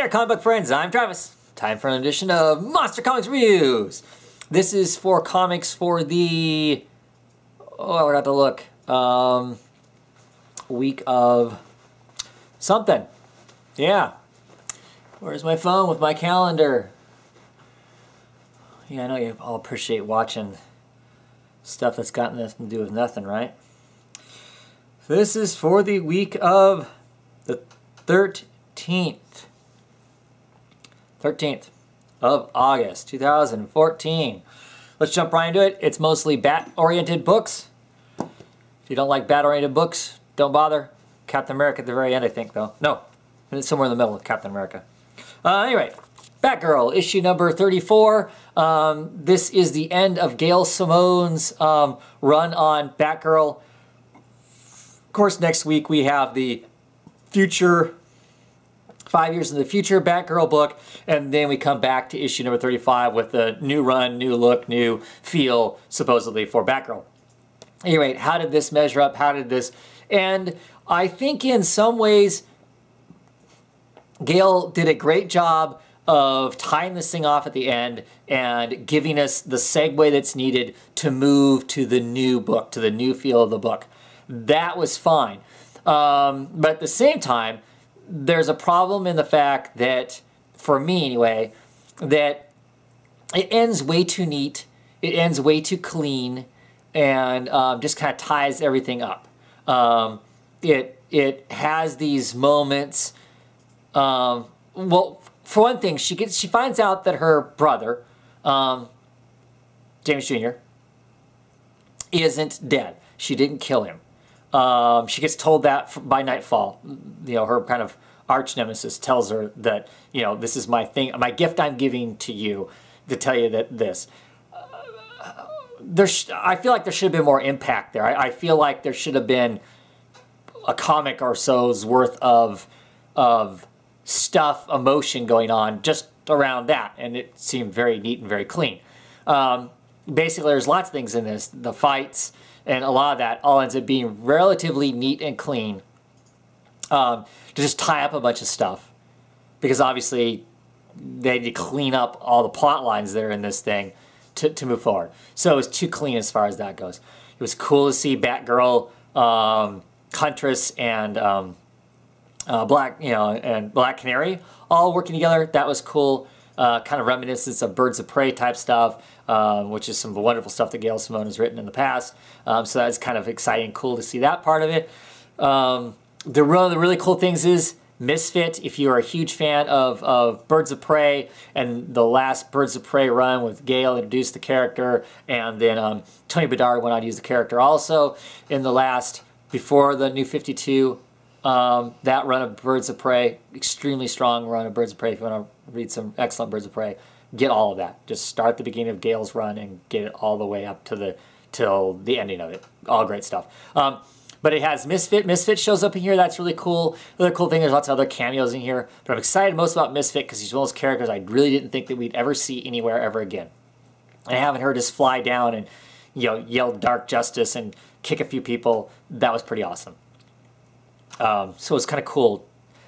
there, comic book friends. I'm Travis. Time for an edition of Monster Comics Reviews. This is for comics for the... oh, I forgot to look. Week of something. Yeah. Where's my phone with my calendar? Yeah, I know you all appreciate watching stuff that's got nothing to do with nothing, right? This is for the week of the 13th of August 2014. Let's jump right into it. It's mostly bat-oriented books. If you don't like bat-oriented books, don't bother. Captain America at the very end, I think, though. No, it's somewhere in the middle of Captain America. Anyway, Batgirl, issue number 34. This is the end of Gail Simone's run on Batgirl. Of course, next week we have the future, 5 years in the future Batgirl book, and then we come back to issue number 35 with a new run, new look, new feel, supposedly, for Batgirl. Anyway, how did this measure up? How did this... And I think in some ways, Gail did a great job of tying this thing off at the end and giving us the segue that's needed to move to the new book, to the new feel of the book. That was fine. But at the same time, there's a problem in the fact that, for me anyway, that it ends way too neat, it ends way too clean, and just kind of ties everything up. It has these moments. Well, for one thing, she finds out that her brother, James Jr., isn't dead. She didn't kill him. She gets told that by nightfall. You know, her kind of arch nemesis tells her that, you know, this is my thing, my gift I'm giving to you to tell you that this. I feel like there should have been more impact there. I feel like there should have been a comic or so's worth of stuff, emotion going on just around that, and it seemed very neat and very clean. Basically, there's lots of things in this. The fights and a lot of that all ends up being relatively neat and clean to just tie up a bunch of stuff, because obviously they need to clean up all the plot lines that are in this thing to move forward. So it was too clean as far as that goes. It was cool to see Batgirl, Huntress, and Black Canary all working together. That was cool. Kind of reminiscence of Birds of Prey type stuff, which is some wonderful stuff that Gail Simone has written in the past. So that's kind of exciting, cool to see that part of it. One of the really cool things is Misfit. If you're a huge fan of Birds of Prey, and the last Birds of Prey run with Gail introduced the character, and then Tony Bedard went on to use the character also in the last, before the New 52, that run of Birds of Prey, extremely strong run of Birds of Prey. If you want to read some excellent Birds of Prey, get all of that. Just start at the beginning of Gail's run and get it all the way up to till the ending of it. All great stuff. But it has Misfit. Misfit shows up in here. That's really cool. Another cool thing, there's lots of other cameos in here. But I'm excited most about Misfit because he's one of those characters I really didn't think that we'd ever see anywhere ever again. And I haven't heard us fly down and, you know, yell Dark Justice and kick a few people. That was pretty awesome. So it's kind of cool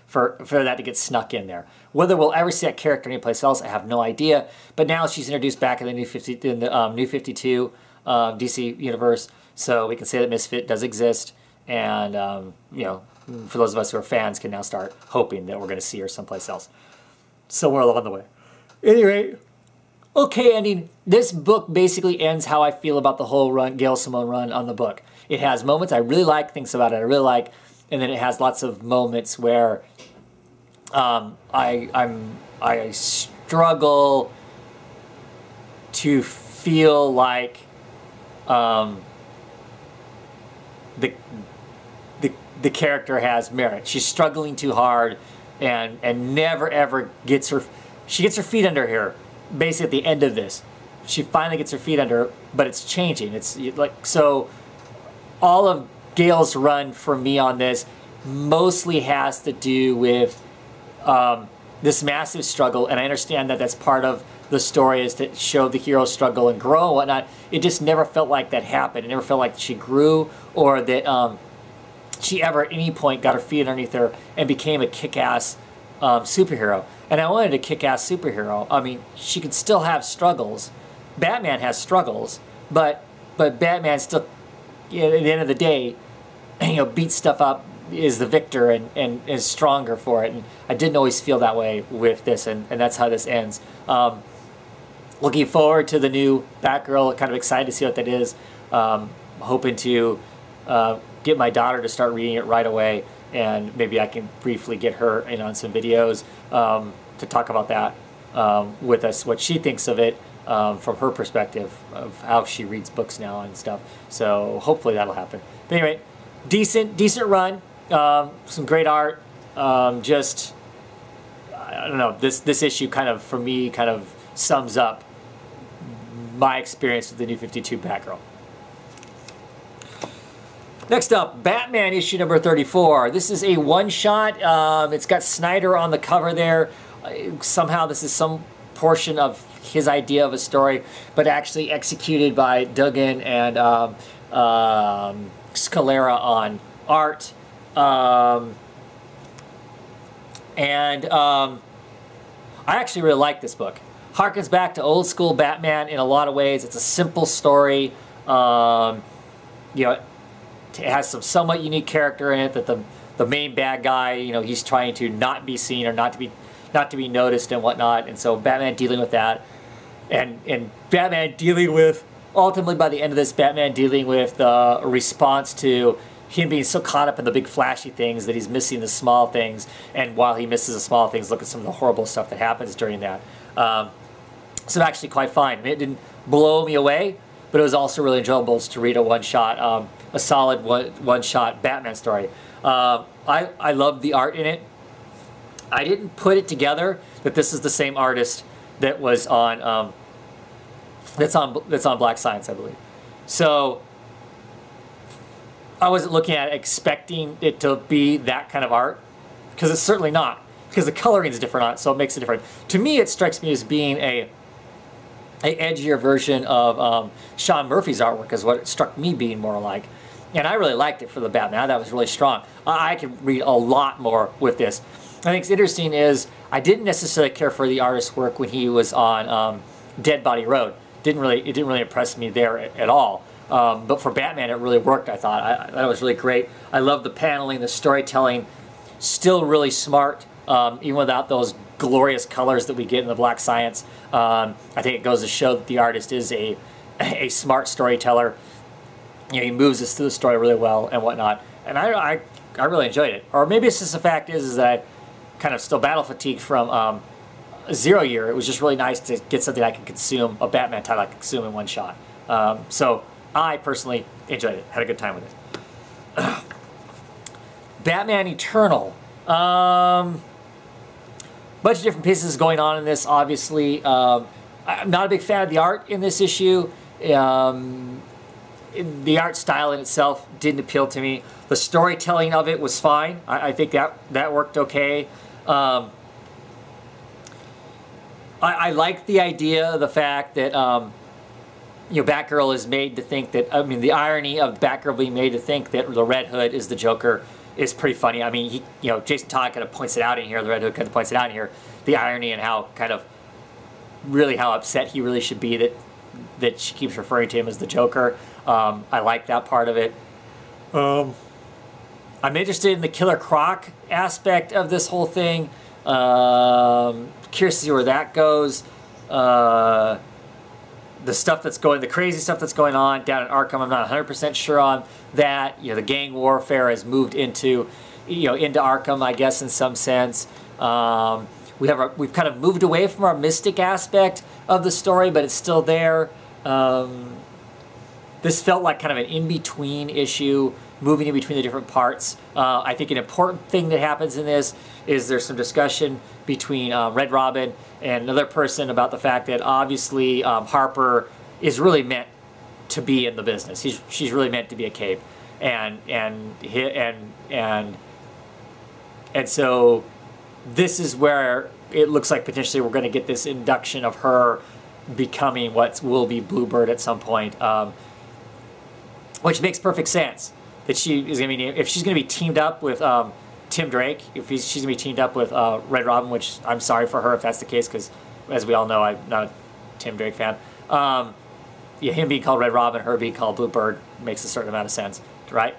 for that to get snuck in there. Whether we'll ever see that character anyplace else, I have no idea. But now she's introduced back in the New 52 DC universe, so we can say that Misfit does exist. And you know, for those of us who are fans, can now start hoping that we're going to see her someplace else, somewhere along the way. Anyway, okay, ending. This book basically ends how I feel about the whole run, Gail Simone run on the book. It has moments I really like, things about it I really like. And then it has lots of moments where I struggle to feel like the character has merit. She's struggling too hard and never ever gets her... She gets her feet under her basically at the end of this. She finally gets her feet under her, but it's changing. It's like, so all of Gail's run for me on this mostly has to do with this massive struggle, and I understand that that's part of the story, is to show the hero struggle and grow and whatnot. It just never felt like that happened. It never felt like she grew, or that she ever at any point got her feet underneath her and became a kick-ass superhero. And I wanted a kick-ass superhero. I mean, she could still have struggles. Batman has struggles, but Batman still, you know, at the end of the day, you know, beats stuff up, is the victor, and is stronger for it. And I didn't always feel that way with this, and that's how this ends. Looking forward to the new Batgirl. Kind of excited to see what that is. Hoping to get my daughter to start reading it right away, and maybe I can briefly get her in on some videos to talk about that with us, what she thinks of it from her perspective of how she reads books now and stuff. So hopefully that'll happen. But anyway, decent run. Some great art. Just, I don't know, this issue kind of, for me, kind of sums up my experience with the New 52 Batgirl. Next up, Batman issue number 34. This is a one-shot. It's got Snyder on the cover there. Somehow this is some portion of his idea of a story, but actually executed by Duggan and Scalera on art. I actually really like this book. Harkens back to old school Batman in a lot of ways. It's a simple story. You know, it has some somewhat unique character in it, that the main bad guy, you know, he's trying to not be seen or not to be noticed and whatnot. And so Batman dealing with that, and Batman dealing with, ultimately by the end of this, Batman dealing with a response to him being so caught up in the big flashy things that he's missing the small things. And while he misses the small things, look at some of the horrible stuff that happens during that. So actually quite fine. I mean, it didn't blow me away, but it was also really enjoyable to read a one-shot, a solid one-shot Batman story. I love the art in it. I didn't put it together that this is the same artist that was on that's on Black Science, I believe. So I wasn't looking at it expecting it to be that kind of art, because it's certainly not, because the coloring is different on it, so it makes it different. To me, it strikes me as being a edgier version of Sean Murphy's artwork, is what it struck me being more like. And I really liked it for the Batman. That was really strong. I can read a lot more with this. I think it's interesting is I didn't necessarily care for the artist's work when he was on Dead Body Road. It didn't really impress me there at all. But for Batman, it really worked, I thought. I thought it was really great. I love the paneling, the storytelling. Still really smart, even without those glorious colors that we get in the Black Science. I think it goes to show that the artist is a smart storyteller. You know, he moves us through the story really well and whatnot. And I really enjoyed it. Or maybe it's just the fact is that I kind of still battle fatigued from Zero Year. It was just really nice to get something I can consume, a Batman title I can consume in one shot. So I personally enjoyed it. Had a good time with it. Batman Eternal. Bunch of different pieces going on in this, obviously. I'm not a big fan of the art in this issue. The art style in itself didn't appeal to me. The storytelling of it was fine. I think that worked okay. I like the idea of the fact that you know, Batgirl is made to think that, I mean, the irony of Batgirl being made to think that the Red Hood is the Joker is pretty funny. I mean, you know, Jason Todd kind of points it out in here, the Red Hood kind of points it out in here, the irony and how kind of really how upset he really should be that she keeps referring to him as the Joker. I like that part of it. I'm interested in the Killer Croc aspect of this whole thing. Curious to see where that goes. The stuff that's going, the crazy stuff that's going on down in Arkham, I'm not 100% sure on that. You know, the gang warfare has moved into, you know, into Arkham, I guess, in some sense. We've kind of moved away from our mystic aspect of the story, but it's still there. This felt like kind of an in-between issue, moving in between the different parts. I think an important thing that happens in this is there's some discussion between Red Robin and another person about the fact that obviously Harper is really meant to be in the business. She's really meant to be a cape, and so this is where it looks like potentially we're going to get this induction of her becoming what will be Bluebird at some point, which makes perfect sense. That she is going to be, if she's going to be teamed up with Tim Drake, if she's going to be teamed up with Red Robin, which I'm sorry for her if that's the case, because as we all know, I'm not a Tim Drake fan. Yeah, him being called Red Robin, her being called Blue Bird makes a certain amount of sense, right?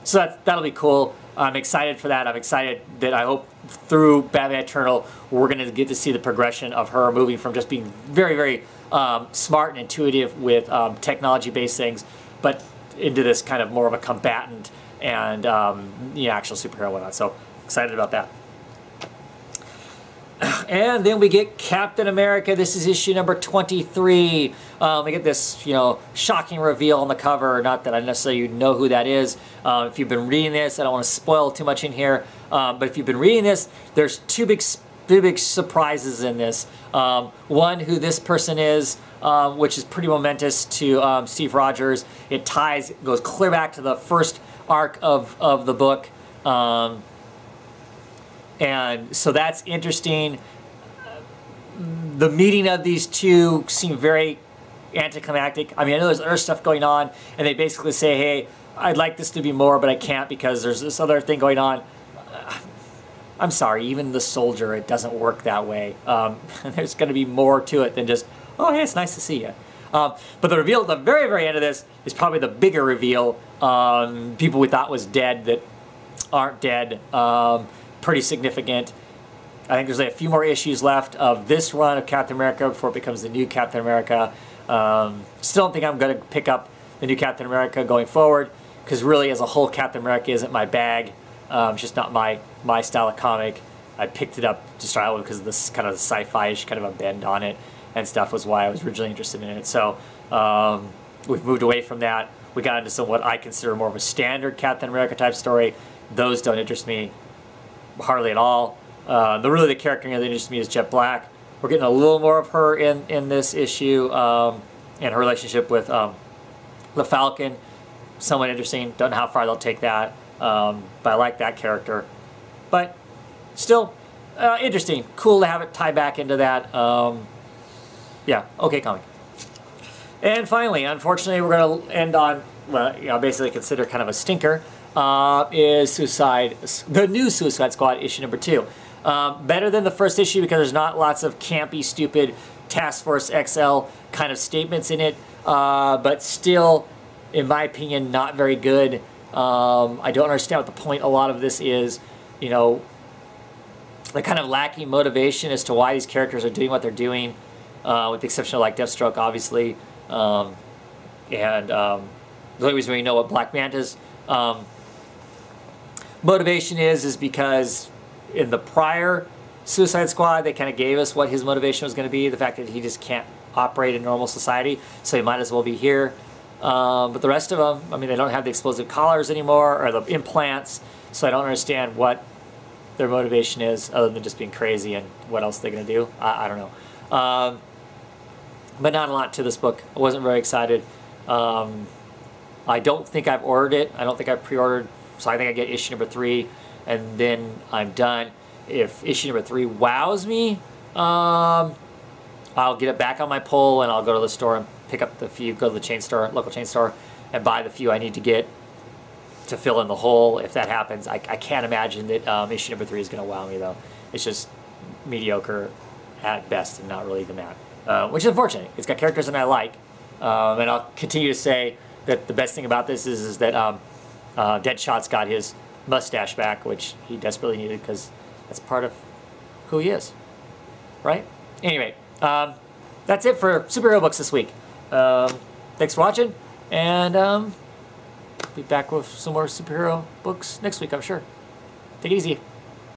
So that'll be cool. I'm excited for that. I'm excited that I hope through Batman Eternal we're going to get to see the progression of her moving from just being very, very smart and intuitive with technology-based things, but into this kind of more of a combatant and actual superhero and whatnot. So excited about that. And then we get Captain America. This is issue number 23. We get this, shocking reveal on the cover. Not that I necessarily know who that is. If you've been reading this, I don't want to spoil too much in here. But if you've been reading this, there's two big surprises in this. One, who this person is, which is pretty momentous to Steve Rogers. It goes clear back to the first arc of the book. And so that's interesting. The meeting of these two seemed very anticlimactic. I mean, I know there's other stuff going on, and they basically say, hey, I'd like this to be more, but I can't because there's this other thing going on. I'm sorry, even the soldier, it doesn't work that way. There's going to be more to it than just, oh, hey, it's nice to see you. But the reveal at the very, very end of this is probably the bigger reveal. People we thought was dead that aren't dead. Pretty significant. I think there's a few more issues left of this run of Captain America before it becomes the new Captain America. Still don't think I'm going to pick up the new Captain America going forward, because really as a whole Captain America isn't my bag. It's just not my style of comic. I picked it up to start out with because of this kind of sci-fi-ish kind of a bend on it and stuff was why I was originally interested in it. So we've moved away from that. We got into some what I consider more of a standard Captain America type story. Those don't interest me hardly at all. The character that interests me is Jet Black. We're getting a little more of her in this issue, and her relationship with the Falcon. Somewhat interesting. Don't know how far they'll take that, but I like that character. But still, interesting. Cool to have it tie back into that. Yeah, okay comic. And finally, unfortunately, we're going to end on, well, basically consider kind of a stinker. Is the new Suicide Squad issue number 2. Better than the first issue because there's not lots of campy, stupid Task Force XL kind of statements in it, but still, in my opinion, not very good. I don't understand what the point a lot of this is. The kind of lacking motivation as to why these characters are doing what they're doing, with the exception of like Deathstroke, obviously, and the only reason we know what Black Manta's motivation is because in the prior Suicide Squad, they kind of gave us what his motivation was going to be, the fact that he just can't operate in normal society, so he might as well be here. But the rest of them, I mean, they don't have the explosive collars anymore, or the implants, so I don't understand what their motivation is, other than just being crazy, and what else they're going to do. I don't know. But not a lot to this book. I wasn't very excited. I don't think I've ordered it. I don't think I've pre-ordered, so I think I get issue number 3, and then I'm done. If issue number 3 wows me, I'll get it back on my pull, and I'll go to the store and pick up the few, go to the chain store, local chain store, and buy the few I need to get to fill in the hole. If that happens, I can't imagine that issue number 3 is going to wow me, though. It's just mediocre at best, and not really even that, which is unfortunate. It's got characters that I like, and I'll continue to say that the best thing about this is that Deadshot's got his mustache back, which he desperately needed because that's part of who he is, right? Anyway, that's it for superhero books this week. Thanks for watching, and be back with some more superhero books next week, I'm sure. Take it easy.